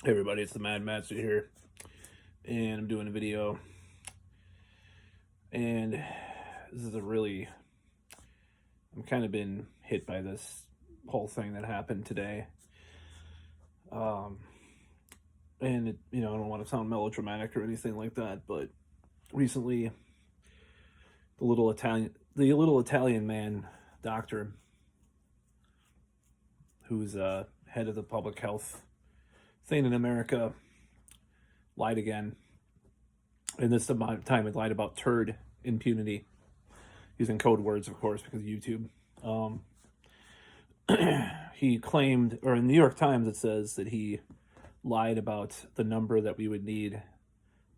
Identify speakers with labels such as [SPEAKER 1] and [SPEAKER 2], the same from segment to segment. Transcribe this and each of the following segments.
[SPEAKER 1] Hey everybody, it's the Mad Master here, and I'm doing a video, and this is I'm kind of been hit by this whole thing that happened today, um, and I don't want to sound melodramatic or anything like that, but recently, the little Italian man, doctor, who's head of the public health thing in America, lied again. And this time it lied about turd impunity, using code words, of course, because of YouTube. He claimed, or in the New York Times, it says that he lied about the number that we would need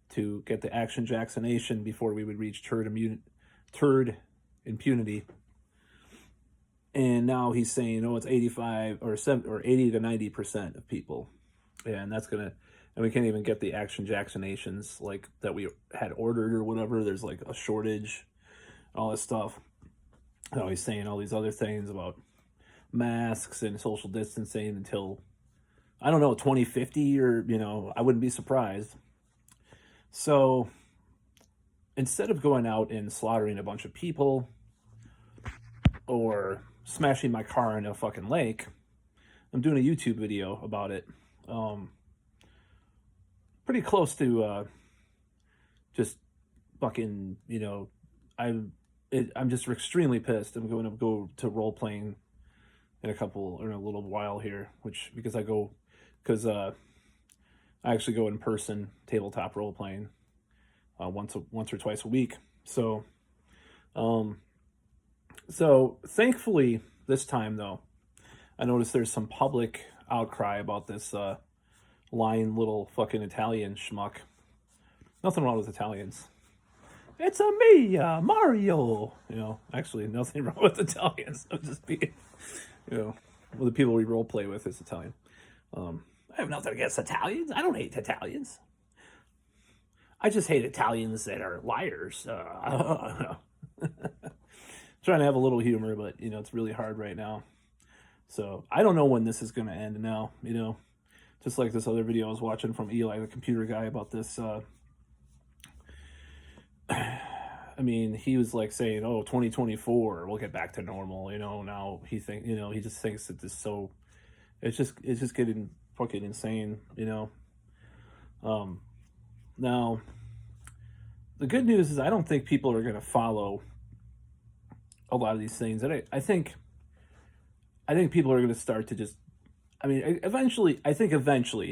[SPEAKER 1] to get the action vaccination before we would reach turd impunity. And now he's saying, it's 85 or 80 to 90% of people, and we can't even get the action vaccinations like that we had ordered or whatever. There's like a shortage, all this stuff. Now he's saying all these other things about masks and social distancing until, I don't know, 2050 or, I wouldn't be surprised. So instead of going out and slaughtering a bunch of people or smashing my car in a fucking lake, I'm doing a YouTube video about it. Pretty close to just fucking, I'm just extremely pissed. I'm going to go to role playing in a little while here, because I actually go in person tabletop role playing once or twice a week. So thankfully this time though, I noticed there's some public outcry about this lying little fucking Italian schmuck. Nothing wrong with Italians. It's a me, Mario. Actually, nothing wrong with Italians. I'm just being, well, the people we role play with is Italian. I have nothing against Italians. I don't hate Italians. I just hate Italians that are liars. Trying to have a little humor, but it's really hard right now. So I don't know when this is going to end now. Just like this other video I was watching from Eli, the computer guy, about this. He was like saying, 2024, we'll get back to normal. Now he just thinks that this it's just getting fucking insane. Now, the good news is I don't think people are going to follow a lot of these things. And I think people are going to start to just, eventually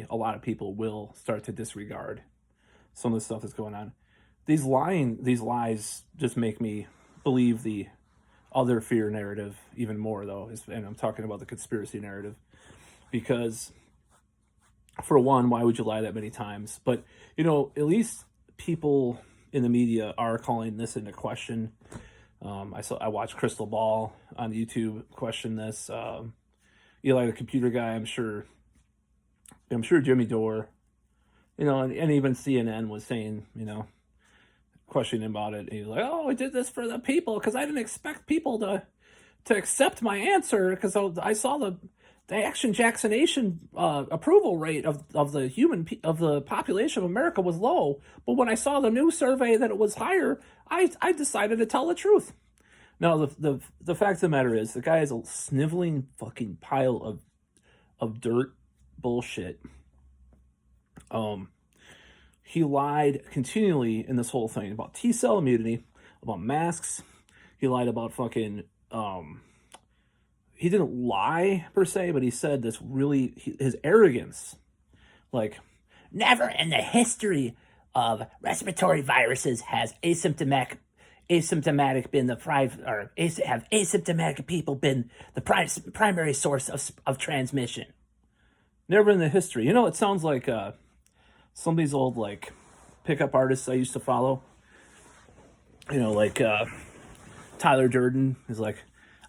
[SPEAKER 1] a lot of people will start to disregard some of the stuff that's going on. These lies just make me believe the other fear narrative even more, though. And I'm talking about the conspiracy narrative, because for one, why would you lie that many times? But, at least people in the media are calling this into question. I watched Crystal Ball on YouTube question this. Eli, the computer guy, I'm sure Jimmy Dore, and even CNN was saying, questioning about it. And he's like, I did this for the people because I didn't expect people to accept my answer, because I saw the action vaccination approval rate of the population of America was low. But when I saw the new survey that it was higher, I decided to tell the truth. Now, the fact of the matter is, the guy is a sniveling fucking pile of dirt bullshit. He lied continually in this whole thing about T-cell immunity, about masks. He lied about fucking, he didn't lie per se, but he said this his arrogance, like, never in the history of respiratory viruses has asymptomatic people been the primary source of transmission. Never in the history. It sounds like some of these old like pickup artists I used to follow. Tyler Durden is like,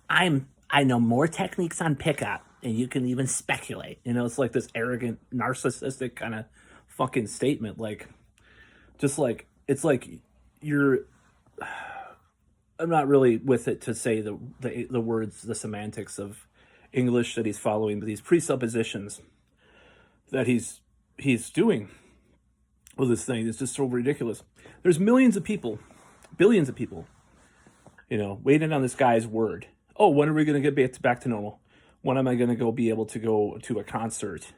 [SPEAKER 1] I know more techniques on pickup than you can even speculate. It's like this arrogant, narcissistic kind of fucking statement. It's like you're. I'm not really with it to say the words, the semantics of English that he's following, but these presuppositions that he's he's doing with this thing is just so ridiculous. There's millions of people, billions of people, waiting on this guy's word. Oh, when are we going to get back to normal? When am I going to be able to go to a concert?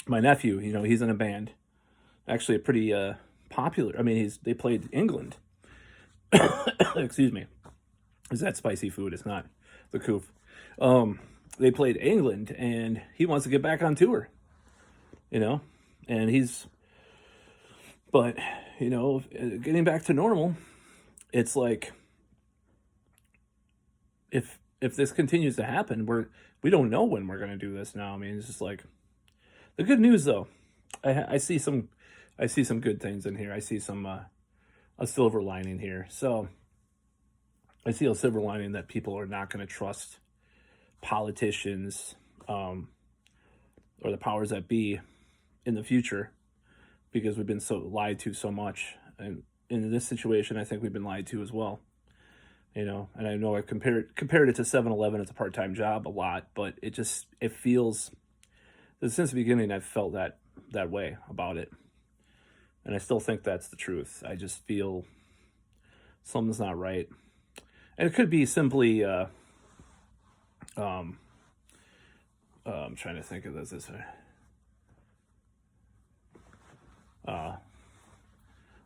[SPEAKER 1] My nephew, he's in a band, actually a pretty popular. I mean, they played England. Excuse me. Is that spicy food? It's not the coof. They played England, and he wants to get back on tour. And but getting back to normal, it's like if this continues to happen, we don't know when we're going to do this now. I mean, it's just like the good news though. I see some good things in here. I see some a silver lining here. So I see a silver lining that people are not going to trust politicians or the powers that be in the future, because we've been so lied to so much. And in this situation, I think we've been lied to as well. And I know I compared it to 7-Eleven as a part-time job a lot, but it feels, since the beginning, I've felt that way about it. And I still think that's the truth. I just feel something's not right. And it could be simply, I'm trying to think of this way.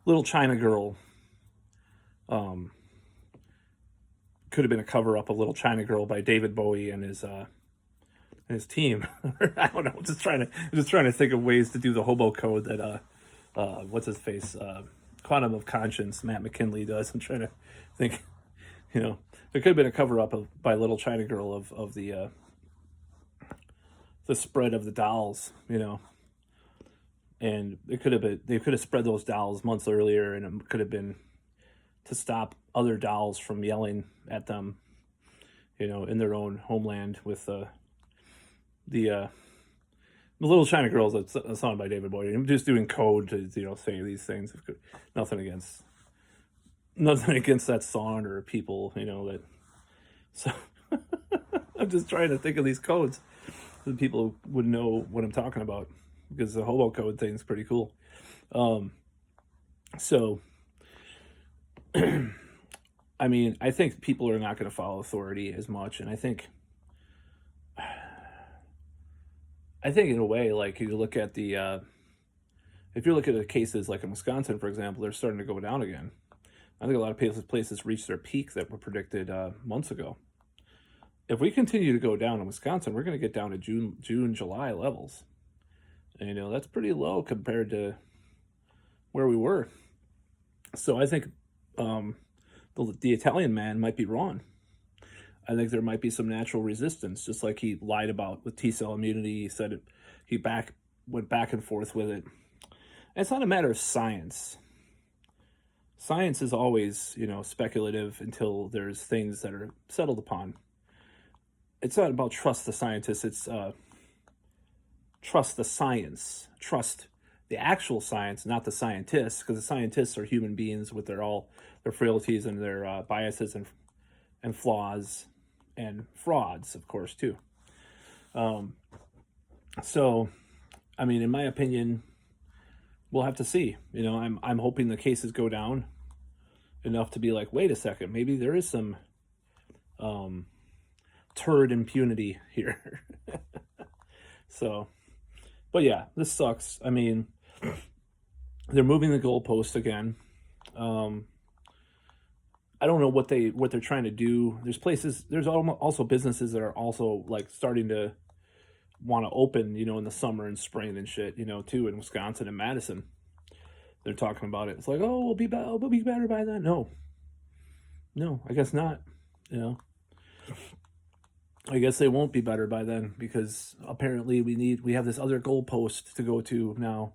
[SPEAKER 1] Little China Girl, could have been a cover-up of Little China Girl by David Bowie and his team. I don't know. Just trying to think of ways to do the hobo code that what's his face, Quantum of Conscience, Matt McKinley does. I'm trying to think. There could have been a cover-up by Little China Girl of the spread of the dolls. And they could have spread those dolls months earlier, and it could have been to stop other dolls from yelling at them, in their own homeland with the Little China Girl is a song by David Bowie. I'm just doing code to saying these things. Nothing against that song or people, that. So I'm just trying to think of these codes so people would know what I'm talking about, because the hobo code thing is pretty cool. So, I mean, I think people are not going to follow authority as much, and I think in a way, like if you look at the cases like in Wisconsin, for example, they're starting to go down again. I think a lot of places reached their peak that were predicted months ago. If we continue to go down in Wisconsin, we're going to get down to June, July levels. And, that's pretty low compared to where we were. So I think the Italian man might be wrong. I think there might be some natural resistance, just like he lied about with T-cell immunity. He said he went back and forth with it. And it's not a matter of science. Science is always, speculative until there's things that are settled upon. It's not about trust the scientists. It's trust the science. Trust the actual science, not the scientists, because the scientists are human beings with their frailties and their biases and flaws and frauds, of course, too. So, I mean, in my opinion, we'll have to see. I'm hoping the cases go down enough to be like, wait a second, maybe there is some turd impunity here. So, but yeah, this sucks. I mean, they're moving the goalpost again. I don't know what they're trying to do. There's also businesses that are also like starting to want to open, in the summer and spring and shit, too, in Wisconsin and Madison. They're talking about it. It's like, oh, we'll be better by then. No, I guess not. I guess they won't be better by then, because apparently we have this other goalpost to go to now.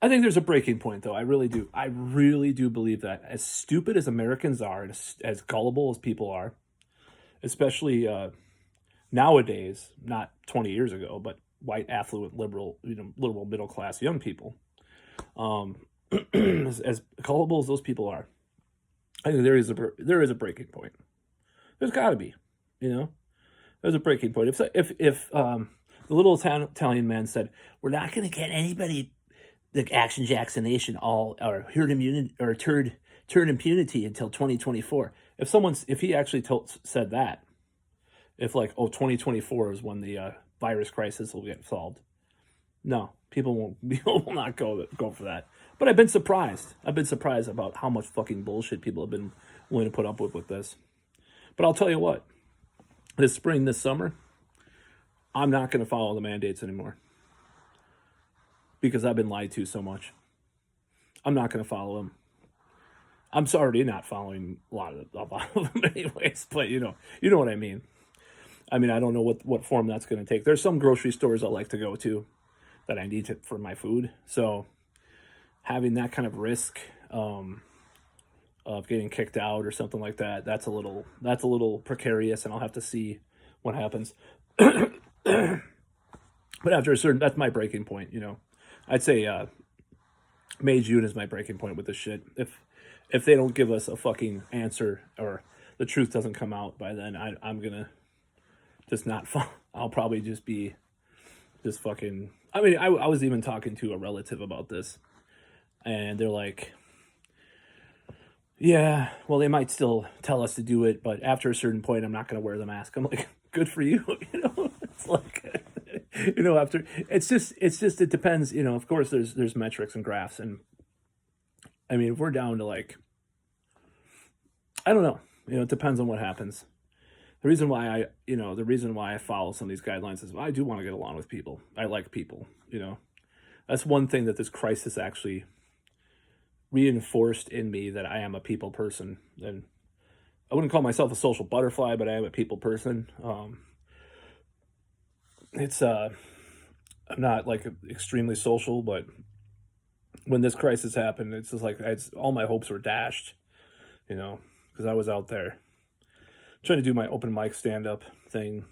[SPEAKER 1] I think there's a breaking point, though. I really do. I really do believe that. As stupid as Americans are, and as gullible as people are, especially nowadays, not 20 years ago, but white, affluent, liberal, middle class young people, as gullible as those people are, I think there is a breaking point. There's got to be, there's a breaking point. If The little Italian man said, "We're not going to get anybody the Action Jacksonation all or herd immunity or turd impunity until 2024." If he actually said that, if like, oh, 2024 is when the virus crisis will get solved, no, people will not go for that. But I've been surprised. I've been surprised about how much fucking bullshit people have been willing to put up with this. But I'll tell you what, this spring, this summer, I'm not going to follow the mandates anymore because I've been lied to so much. I'm not going to follow them. I'm already not following a lot of them anyways, but you know what I mean. I mean, I don't know what form that's going to take. There's some grocery stores I like to go to that I need for my food. So having that kind of risk of getting kicked out or something like that, that's a little precarious, and I'll have to see what happens. But after a certain, that's my breaking point. I'd say May, June is my breaking point with this shit. If they don't give us a fucking answer or the truth doesn't come out by then, I'm gonna just not. I'll probably just be just fucking. I mean, I was even talking to a relative about this, and they're like, "Yeah, well, they might still tell us to do it, but after a certain point, I'm not gonna wear the mask." I'm like, "Good for you," It's like. After it's just it depends. Of course, there's metrics and graphs, and I mean, if we're down to like, I don't know. It depends on what happens. The reason why I follow some of these guidelines is I do want to get along with people. I like people. That's one thing that this crisis actually reinforced in me, that I am a people person. And I wouldn't call myself a social butterfly, but I am a people person. I'm not like extremely social, but when this crisis happened, it's just like all my hopes were dashed, because I was out there trying to do my open mic stand-up thing,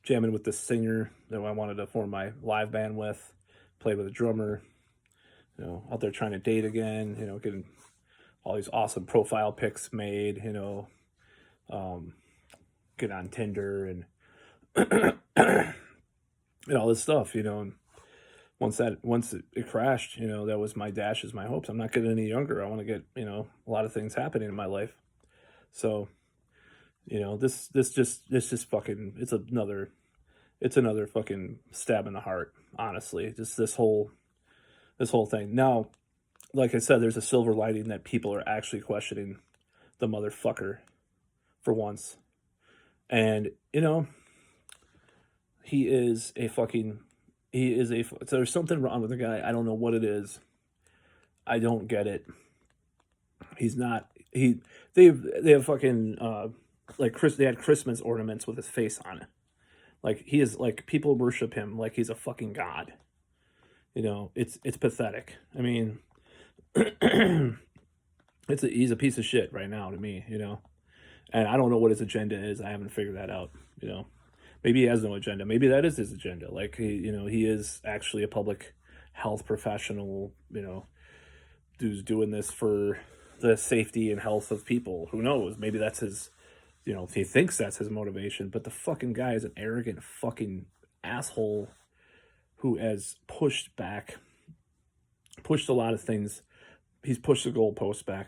[SPEAKER 1] jamming with this singer that I wanted to form my live band with, play with a drummer, out there trying to date again, getting all these awesome profile pics made, get on Tinder and and all this stuff, and once it crashed, that was my dashes, my hopes. I'm not getting any younger. I want to get, a lot of things happening in my life. So, this just fucking, it's another fucking stab in the heart, honestly. Just this whole thing. Now, like I said, there's a silver lining that people are actually questioning the motherfucker for once. And, there's something wrong with the guy. I don't know what it is. I don't get it. They have fucking, they had Christmas ornaments with his face on it. Like, he is, like, people worship him like he's a fucking god. It's pathetic. I mean, he's a piece of shit right now to me, and I don't know what his agenda is. I haven't figured that out, Maybe he has no agenda. Maybe that is his agenda. Like, he is actually a public health professional, who's doing this for the safety and health of people. Who knows? Maybe that's his, he thinks that's his motivation. But the fucking guy is an arrogant fucking asshole who has pushed a lot of things. He's pushed the goalposts back.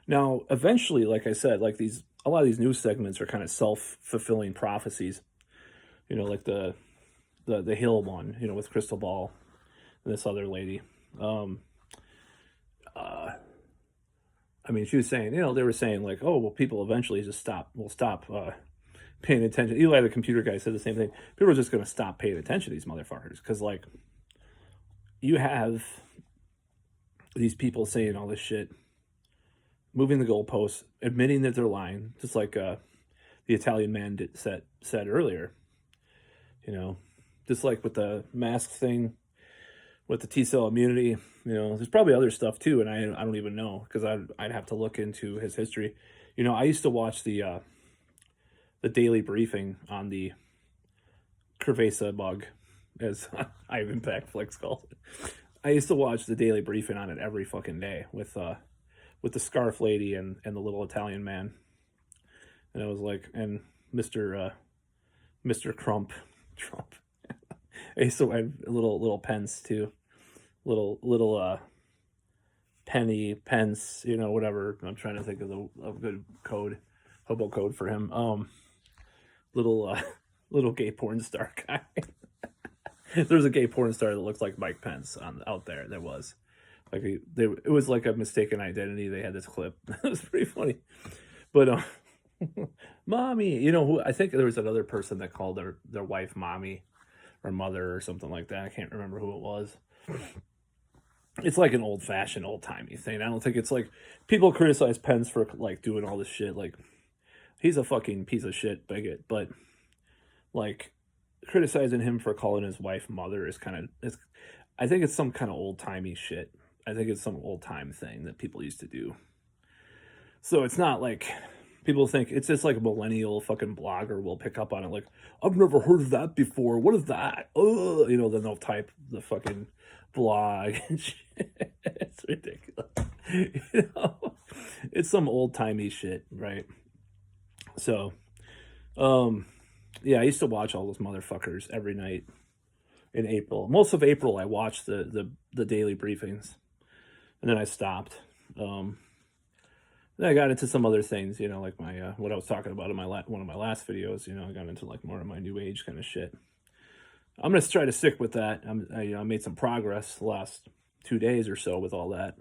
[SPEAKER 1] Now, eventually, like I said, like a lot of these news segments are kind of self-fulfilling prophecies. Like the Hill one, with Crystal Ball and this other lady. I mean, she was saying, they were saying like, oh, well, people eventually will stop paying attention. Eli, the computer guy, said the same thing. People are just going to stop paying attention to these motherfuckers because, like, you have these people saying all this shit, moving the goalposts, admitting that they're lying, just like the Italian man said earlier. Just like with the mask thing, with the T-cell immunity, there's probably other stuff too, and I don't even know, because I'd have to look into his history. I used to watch the daily briefing on the Cerveza bug, as High Impact Flex calls it. I used to watch the daily briefing on it every fucking day with the scarf lady and the little Italian man, and I was like, and Mr. Crump, Trump. I used to have little pence too, little penny pence, whatever. I'm trying to think of a good hobo code for him. Little little gay porn star guy. There's a gay porn star that looks like Mike Pence out there. There was like it was like a mistaken identity. They had this clip. It was pretty funny, but mommy, who I think there was another person that called their wife mommy or mother or something like that. I can't remember who it was. It's like an old-fashioned, old-timey thing. I don't think it's like people criticize Pence for like doing all this shit. Like he's a fucking piece of shit bigot, but like criticizing him for calling his wife mother is I think it's some kind of old-timey shit. I think it's some old-time thing that people used to do. So it's not like people think it's just like a millennial fucking blogger will pick up on it. Like, I've never heard of that before. What is that? Oh, then they'll type the fucking blog and shit. It's ridiculous. It's some old timey shit, right? So, yeah, I used to watch all those motherfuckers every night in April. Most of April, I watched the daily briefings, and then I stopped. Then I got into some other things, like my what I was talking about in one of my last videos. I got into like more of my new age kind of shit. I'm gonna try to stick with that. I made some progress the last 2 days or so with all that.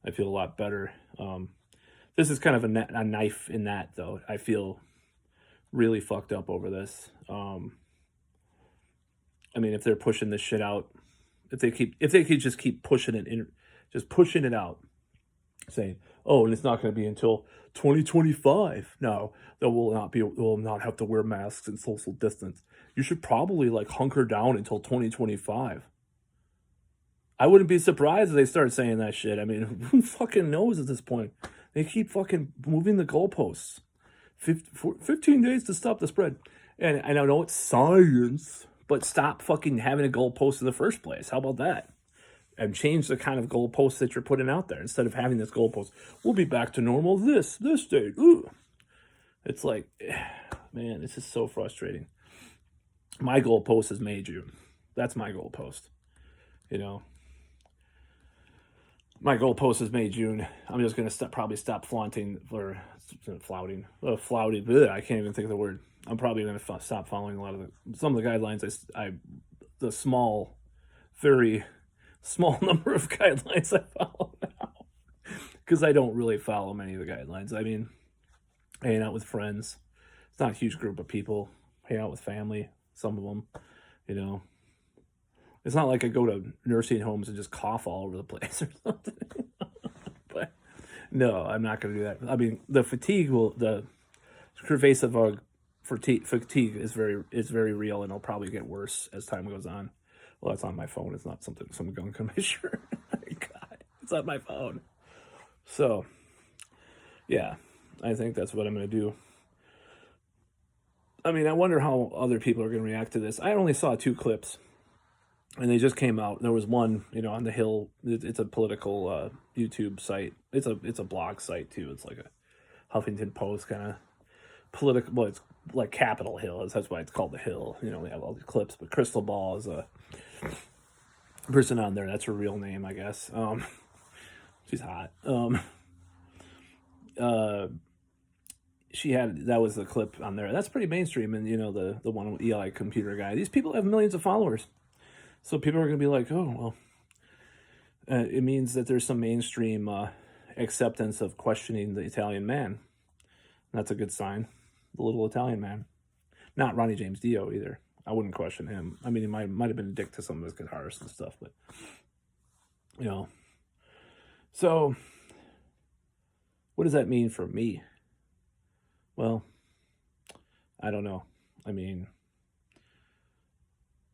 [SPEAKER 1] I feel a lot better. This is kind of a knife in that, though. I feel really fucked up over this. If they're pushing this shit out, if they could just keep pushing it in, just pushing it out, saying, "Oh, and it's not going to be until 2025. No, they will not have to wear masks and social distance. You should probably like hunker down until 2025." I wouldn't be surprised if they start saying that shit. Who fucking knows at this point? They keep fucking moving the goalposts. 15 days to stop the spread. And I know it's science, but stop fucking having a goalpost in the first place. How about that? And change the kind of goalposts that you're putting out there instead of having this goalpost. We'll be back to normal this date. Ooh. It's like, man, this is so frustrating. My goalpost is May, June. That's my goalpost. My goalpost is May, June. I'm just going to probably stop flaunting or flouting. Flouting. I can't even think of the word. I'm probably going to stop following some of the guidelines. The small, very small number of guidelines I follow now, because I don't really follow many of the guidelines. Hanging out with friends. It's not a huge group of people. Hang out with family. Some of them, It's not like I go to nursing homes and just cough all over the place or something. But no, I'm not going to do that. The fatigue the pervasive fatigue is very real, and it'll probably get worse as time goes on. Well, that's on my phone. It's not something some gunk on my shirt. God, it's on my phone. So, yeah, I think that's what I'm going to do. I wonder how other people are going to react to this. I only saw 2 clips, and they just came out. There was one, on the Hill. It's a political YouTube site. It's a blog site too. It's like a Huffington Post kind of political. Well, it's like Capitol Hill. That's why it's called the Hill. They have all these clips. But Crystal Ball is a person on there. That's her real name, I guess. She's hot. That was the clip on there. That's pretty mainstream. And the one with Eli computer guy. These people have millions of followers. So people are going to be like, oh, well, it means that there's some mainstream acceptance of questioning the Italian man. That's a good sign. The little Italian man. Not Ronnie James Dio either. I wouldn't question him. He might have been a dick to some of his guitarists and stuff, but, So, what does that mean for me? Well, I don't know.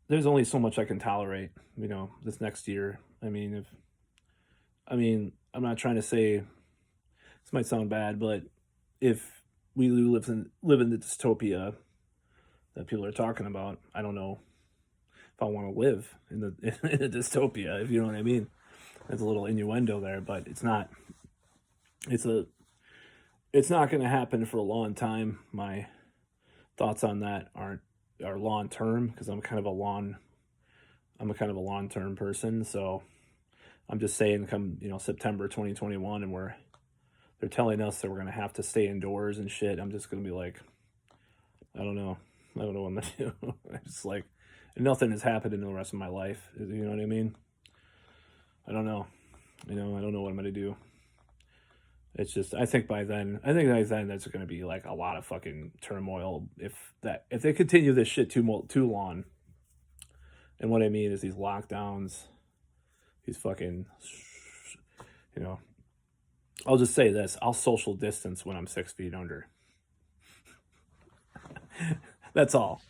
[SPEAKER 1] There's only so much I can tolerate, this next year. I'm not trying to say, this might sound bad, but if we live in the dystopia that people are talking about, I don't know if I want to live in a dystopia, if you know what I mean. There's a little innuendo there, but it's not going to happen for a long time. My thoughts on that are are long term, because I'm kind of a long term person. So I'm just saying, come September 2021, and they're telling us that we're gonna have to stay indoors and shit. I'm just gonna be like, I don't know. I don't know what I'm gonna do. It's like nothing has happened in the rest of my life. You know what I mean? I don't know. I don't know what I'm gonna do. It's just I think by then there's gonna be like a lot of fucking turmoil if they continue this shit too long. And what I mean is these lockdowns, these fucking, you know. I'll just say this: I'll social distance when I'm 6 feet under. That's all.